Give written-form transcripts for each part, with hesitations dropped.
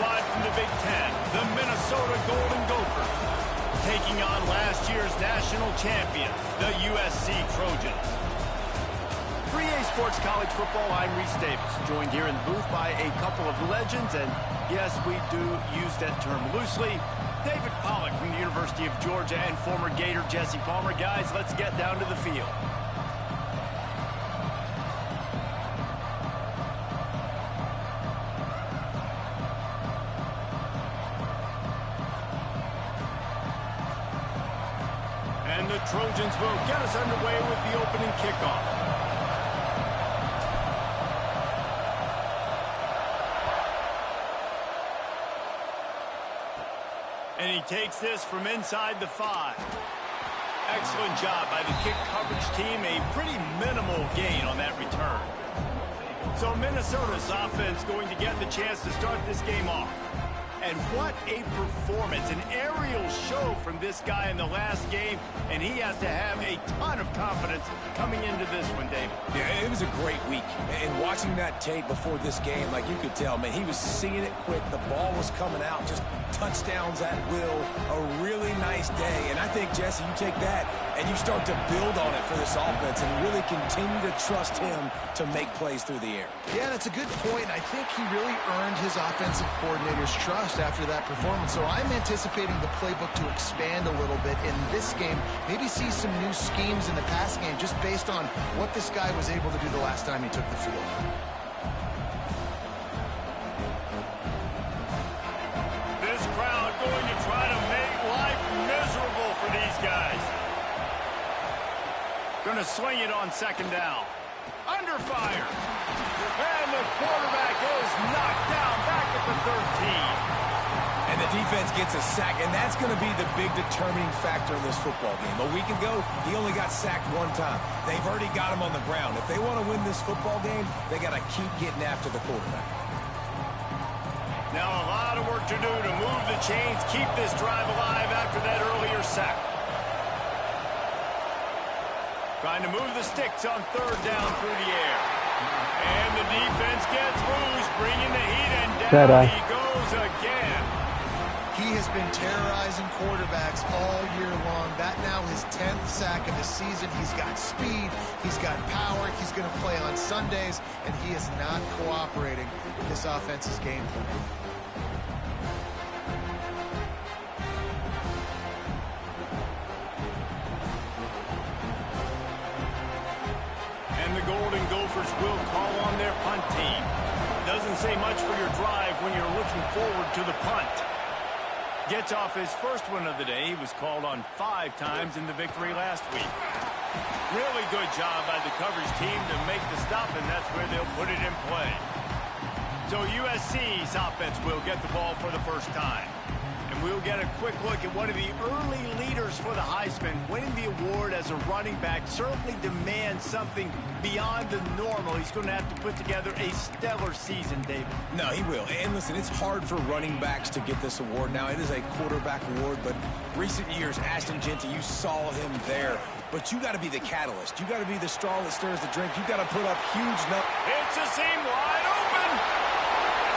squad from the Big Ten, the Minnesota Golden Gophers, taking on last year's national champions, the USC Trojans. For EA Sports College Football, I'm Reese Davis, joined here in the booth by a couple of legends, and yes, we do use that term loosely. David Pollack from the University of Georgia and former Gator Jesse Palmer. Guys, let's get down to the field. And the Trojans will get us underway with the opening kickoff. And he takes this from inside the 5. Excellent job by the kick coverage team. A pretty minimal gain on that return. So Minnesota's offense going to get the chance to start this game off. And what a performance, an aerial show from this guy in the last game, and he has to have a ton of confidence coming into this one, David. Yeah, it was a great week. And watching that tape before this game, like you could tell, man, he was seeing it quick. The ball was coming out, just touchdowns at will. A really nice day. And I think, Jesse, you take that and you start to build on it for this offense and really continue to trust him to make plays through the air. Yeah, that's a good point. I think he really earned his offensive coordinator's trust after that performance. So I'm anticipating the playbook to expand a little bit in this game. Maybe see some new schemes in the pass game just based on what this guy was able to do the last time he took the field. This crowd going to try to make life miserable for these guys. Going to swing it on second down. Under fire. And the quarterback is knocked down back at the 13. And the defense gets a sack, and that's going to be the big determining factor in this football game. A week ago, he only got sacked one time. They've already got him on the ground. If they want to win this football game, they got to keep getting after the quarterback. Now a lot of work to do to move the chains, keep this drive alive after that earlier sack. Trying to move the sticks on third down through the air. And the defense gets loose, bringing the heat, and down he goes again. He has been terrorizing quarterbacks all year long. That now his 10th sack of the season. He's got speed. He's got power. He's going to play on Sundays, and he is not cooperating with this offense's game plan. And the Golden Gophers will call on their punt team. Doesn't say much for your drive when you're looking forward to the punt. Gets off his first one of the day. He was called on 5 times in the victory last week. Really good job by the coverage team to make the stop, and that's where they'll put it in play. So USC's offense will get the ball for the first time. And we'll get a quick look at one of the early leaders for the Heisman. Winning the award as a running back certainly demands something beyond the normal. He's going to have to put together a stellar season, David. No, he will. And listen, it's hard for running backs to get this award. Now, it is a quarterback award, but recent years, Ashton Jeanty, you saw him there. But you got to be the catalyst. You got to be the straw that stirs the drink. You got to put up huge numbers. It's a seam wide open.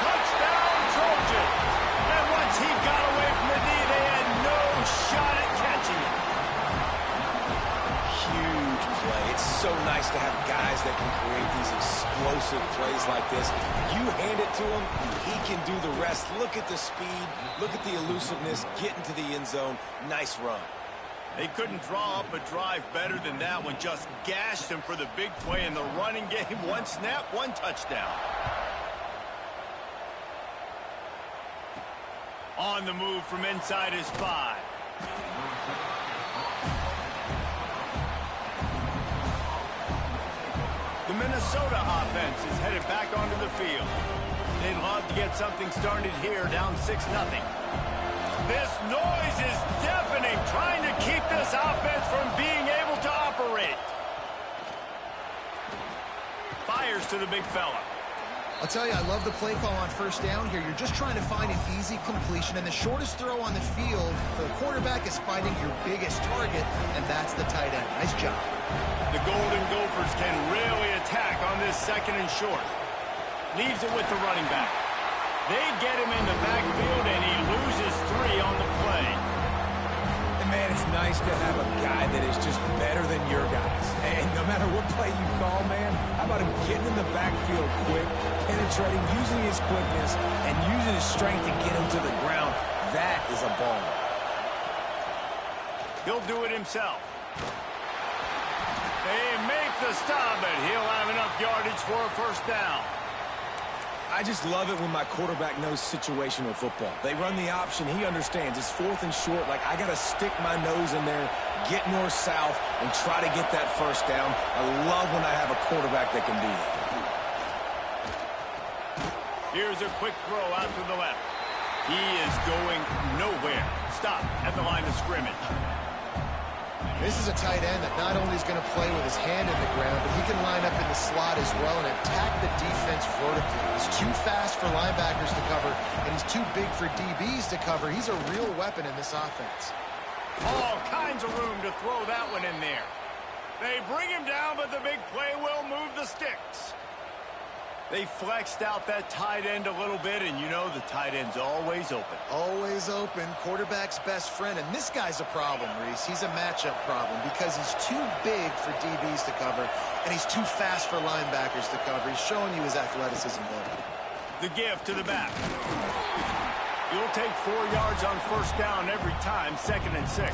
Touchdown, Trojans. And once he got away from the D, they had no shot at catching it. Huge play. It's so nice to have guys that can create these explosive plays like this. You hand it to him, he can do the rest. Look at the speed. Look at the elusiveness. Get into the end zone. Nice run. They couldn't draw up a drive better than that one. Just gashed him for the big play in the running game. One snap, one touchdown. On the move from inside his 5. The Minnesota offense is headed back onto the field. They'd love to get something started here, down 6-0. This noise is deafening, trying to keep this offense from being able to operate. Fires to the big fella. I'll tell you, I love the play call on first down here. You're just trying to find an easy completion, and the shortest throw on the field for the quarterback is finding your biggest target, and that's the tight end. Nice job. The Golden Gophers can really attack on this second and short. Leaves it with the running back. They get him in the backfield, and he loses 3 on the play. And, man, it's nice to have a guy that is just better than your guys. And no matter what play you call, man, how about him getting in the backfield quick, penetrating, using his quickness, and using his strength to get him to the ground. That is a baller. He'll do it himself. They make the stop, but he'll have enough yardage for a first down. I just love it when my quarterback knows situational football. They run the option. He understands. It's 4th and short. Like, I got to stick my nose in there, get north-south, and try to get that first down. I love when I have a quarterback that can do that. Here's a quick throw out to the left. He is going nowhere. Stop at the line of scrimmage. This is a tight end that not only is going to play with his hand in the ground, but he can line up in the slot as well and attack the defense vertically. He's too fast for linebackers to cover, and he's too big for DBs to cover. He's a real weapon in this offense. All kinds of room to throw that one in there. They bring him down, but the big play will move the sticks. They flexed out that tight end a little bit, and you know the tight end's always open. Always open, quarterback's best friend. And this guy's a problem, Reese. He's a matchup problem because he's too big for DBs to cover, and he's too fast for linebackers to cover. He's showing you his athleticism there. The give to the back. You'll take 4 yards on first down every time, 2nd and 6.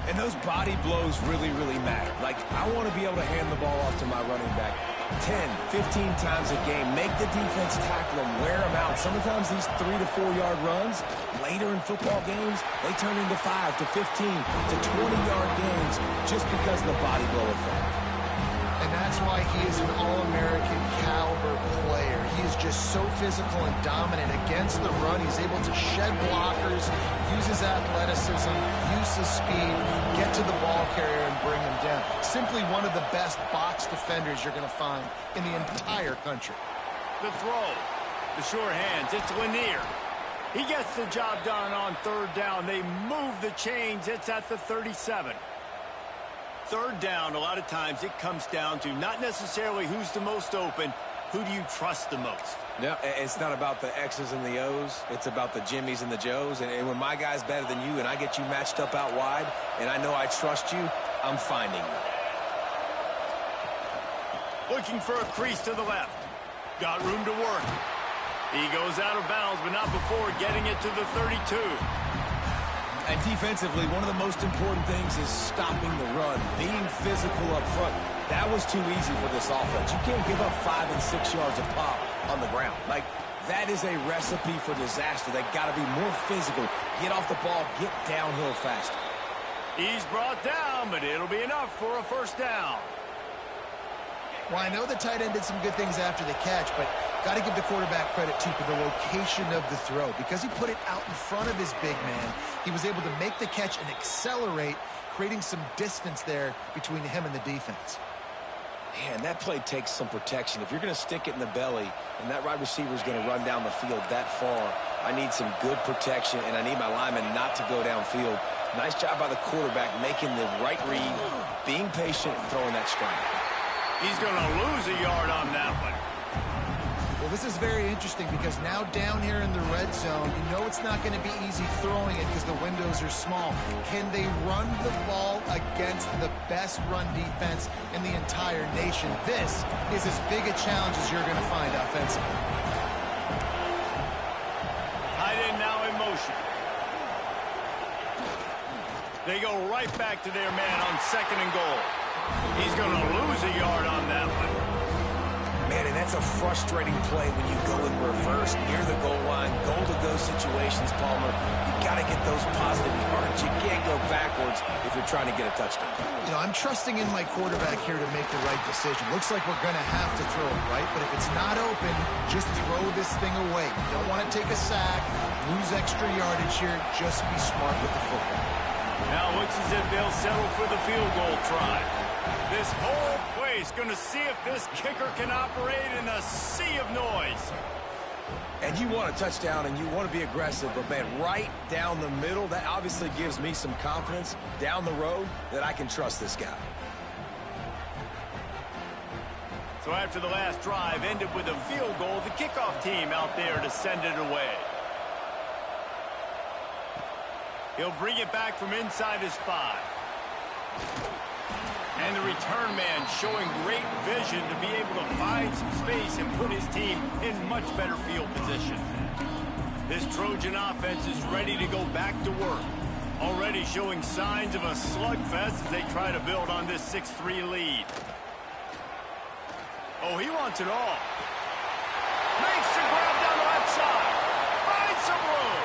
And those body blows really, really matter. Like, I want to be able to hand the ball off to my running back 10, 15 times a game. Make the defense tackle them, wear them out. Sometimes these 3 to 4 yard runs, later in football games, they turn into 5 to 15 to 20-yard games just because of the body blow effect. And that's why he is an All-American caliber player. He is just so physical and dominant against the run. He's able to shed blockers, use his athleticism, use his speed, get to the ball carrier and bring him down. Simply one of the best box defenders you're going to find in the entire country. The throw, the sure hands, it's Lanier. He gets the job done on 3rd down. They move the chains. It's at the 37. 3rd down, a lot of times it comes down to not necessarily who's the most open, who do you trust the most? No, it's not about the X's and the O's. It's about the Jimmys and the Joes. And when my guy's better than you and I get you matched up out wide and I know I trust you, I'm finding you. Looking for a crease to the left. Got room to work. He goes out of bounds, but not before getting it to the 32. And defensively, one of the most important things is stopping the run, being physical up front. That was too easy for this offense. You can't give up 5 and 6 yards a pop on the ground. Like, that is a recipe for disaster. They got to be more physical, get off the ball, get downhill faster. He's brought down, but it'll be enough for a first down. Well, I know the tight end did some good things after the catch, but got to give the quarterback credit, too, for the location of the throw. Because he put it out in front of his big man, he was able to make the catch and accelerate, creating some distance there between him and the defense. Man, that play takes some protection. If you're going to stick it in the belly and that wide receiver is going to run down the field that far, I need some good protection, and I need my lineman not to go downfield. Nice job by the quarterback making the right read, being patient, and throwing that strike. He's going to lose a yard on that one. Well, this is very interesting because now down here in the red zone, you know it's not going to be easy throwing it because the windows are small. Can they run the ball against the best run defense in the entire nation? This is as big a challenge as you're going to find offensively. Tight end now in motion. They go right back to their man on 2nd and goal. He's going to lose a yard on that one. Man, and that's a frustrating play when you go in reverse near the goal line, goal-to-go situations, Palmer. You got to get those positive yards. You can't go backwards if you're trying to get a touchdown. You know, I'm trusting in my quarterback here to make the right decision. Looks like we're going to have to throw it, right? But if it's not open, just throw this thing away. You don't want to take a sack, lose extra yardage here. Just be smart with the football. Now it looks as if they'll settle for the field goal try. This whole place going to see if this kicker can operate in a sea of noise. And you want a touchdown and you want to be aggressive, but, man, right down the middle, that obviously gives me some confidence down the road that I can trust this guy. So after the last drive ended with a field goal, the kickoff team out there to send it away. He'll bring it back from inside his 5. And the return man showing great vision to be able to find some space and put his team in much better field position. This Trojan offense is ready to go back to work. Already showing signs of a slugfest as they try to build on this 6-3 lead. Oh, he wants it all. Makes the grab down the left side. Finds some room.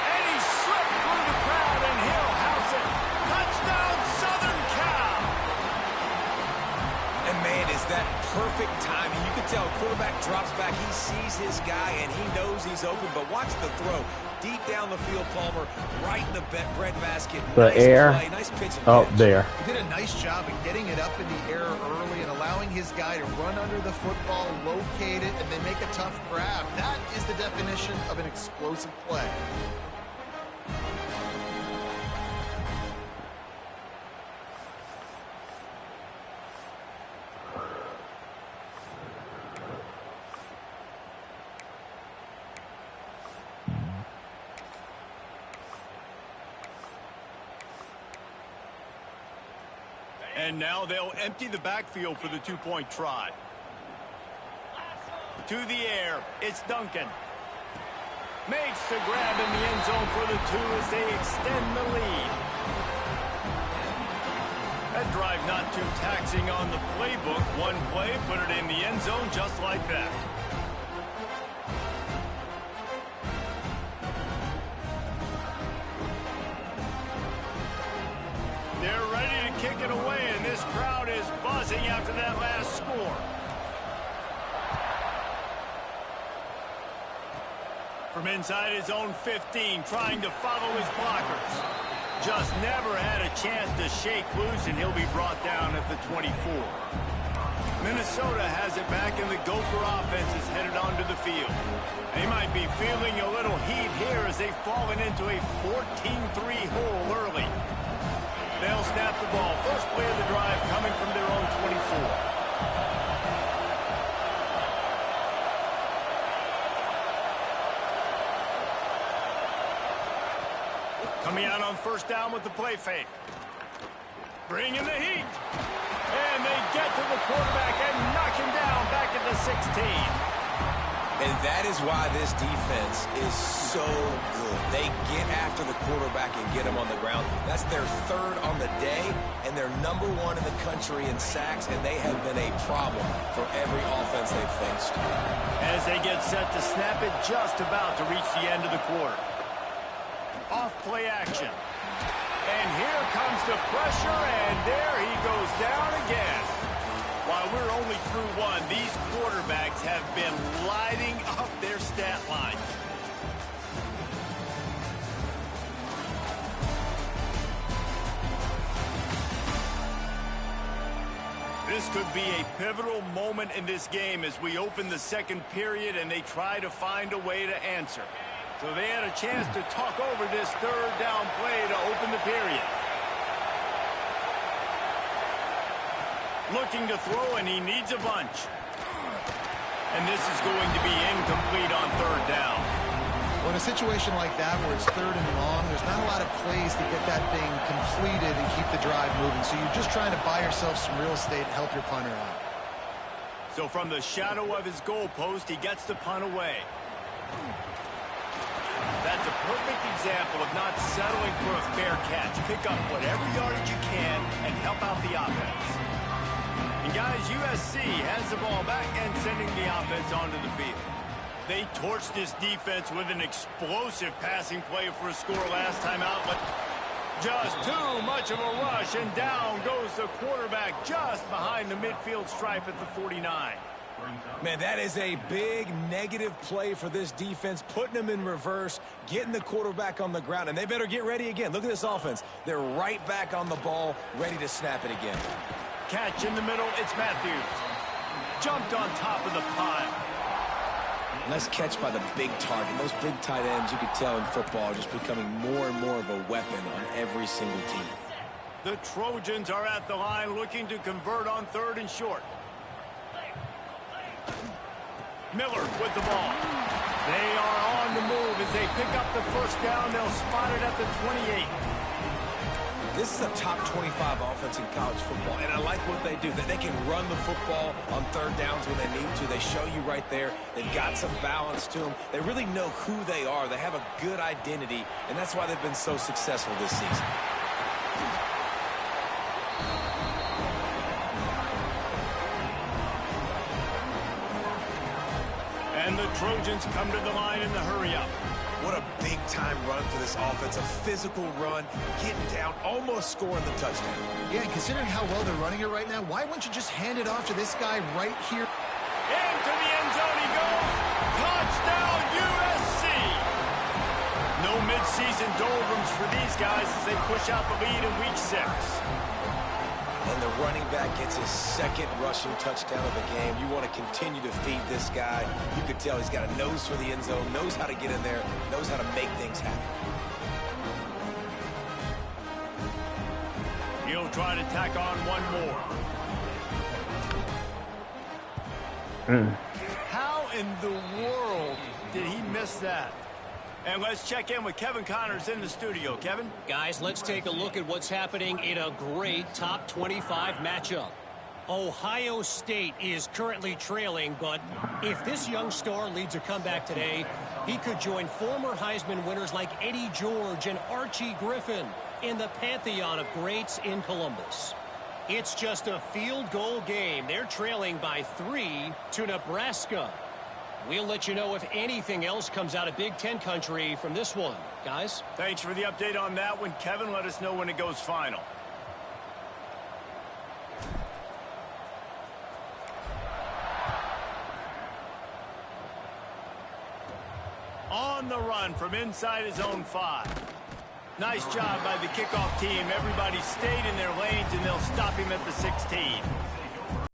And he slipped through the crowd, and he'll house it. Touchdown, Southern Cal. And, man, is that perfect timing. You can tell quarterback drops back. He sees his guy, and he knows he's open. But watch the throw. Deep down the field, Palmer, right in the breadbasket. The nice air. Play, nice pitch and Oh, catch. there. He did a nice job of getting it up in the air early and allowing his guy to run under the football, locate it, and then make a tough grab. That is the definition of an explosive play. And now they'll empty the backfield for the two-point try. To the air, it's Duncan. Makes the grab in the end zone for the 2 as they extend the lead. That drive not too taxing on the playbook. One play, put it in the end zone just like that. They're ready to kick it away, and this crowd is buzzing after that last score. From inside his own 15, trying to follow his blockers. Just never had a chance to shake loose, and he'll be brought down at the 24. Minnesota has it back, and the Gopher offense is headed onto the field. They might be feeling a little heat here as they've fallen into a 14-3 hole early. They'll snap the ball. First play of the drive coming from their own 24. Coming out on first down with the play fake. Bring in the heat. And they get to the quarterback and knock him down back at the 16. And that is why this defense is so good. They get after the quarterback and get him on the ground. That's their 3rd on the day, and they're #1 in the country in sacks, and they have been a problem for every offense they've faced. As they get set to snap it, just about to reach the end of the quarter. Off play action. And here comes the pressure, and there he goes down again. While we're only through 1, these quarterbacks have been lighting up their stat line. This could be a pivotal moment in this game as we open the second period and they try to find a way to answer. So they had a chance to talk over this 3rd down play to open the period. Looking to throw, and he needs a bunch. And this is going to be incomplete on 3rd down. Well, in a situation like that where it's 3rd and long, there's not a lot of plays to get that thing completed and keep the drive moving. So you're just trying to buy yourself some real estate and help your punter out. So from the shadow of his goalpost, he gets the punt away. That's a perfect example of not settling for a fair catch. Pick up whatever yardage you can and help out the offense. And guys, USC has the ball back and sending the offense onto the field. They torched this defense with an explosive passing play for a score last time out, but just too much of a rush, and down goes the quarterback just behind the midfield stripe at the 49. Man, that is a big negative play for this defense, putting them in reverse, getting the quarterback on the ground, and they better get ready again. Look at this offense. They're right back on the ball, ready to snap it again. Catch in the middle, it's Matthews. Jumped on top of the pile. Nice catch by the big target. Those big tight ends, you could tell in football, are just becoming more and more of a weapon on every single team. The Trojans are at the line looking to convert on 3rd and short. Miller with the ball. They are on the move as they pick up the first down. They'll spot it at the 28. This is a top 25 offense in college football, and I like what they do. That they can run the football on 3rd downs when they need to. They show you right there. They've got some balance to them. They really know who they are. They have a good identity, and that's why they've been so successful this season. And the Trojans come to the line in the hurry-up. What a big-time run for this offense. A physical run, getting down, almost scoring the touchdown. Yeah, and considering how well they're running it right now, why wouldn't you just hand it off to this guy right here? Into the end zone he goes. Touchdown, USC. No midseason doldrums for these guys as they push out the lead in Week 6. And the running back gets his 2nd rushing touchdown of the game. You want to continue to feed this guy. You could tell he's got a nose for the end zone, knows how to get in there, knows how to make things happen. He'll try to tack on one more. How in the world did he miss that? And let's check in with Kevin Connors in the studio. Kevin? Guys, let's take a look at what's happening in a great top 25 matchup. Ohio State is currently trailing, but if this young star leads a comeback today, he could join former Heisman winners like Eddie George and Archie Griffin in the pantheon of greats in Columbus. It's just a field goal game. They're trailing by 3 to Nebraska. We'll let you know if anything else comes out of Big Ten country from this one. Guys? Thanks for the update on that one, Kevin. Let us know when it goes final. On the run from inside his own 5. Nice job by the kickoff team. Everybody stayed in their lanes, and they'll stop him at the 16.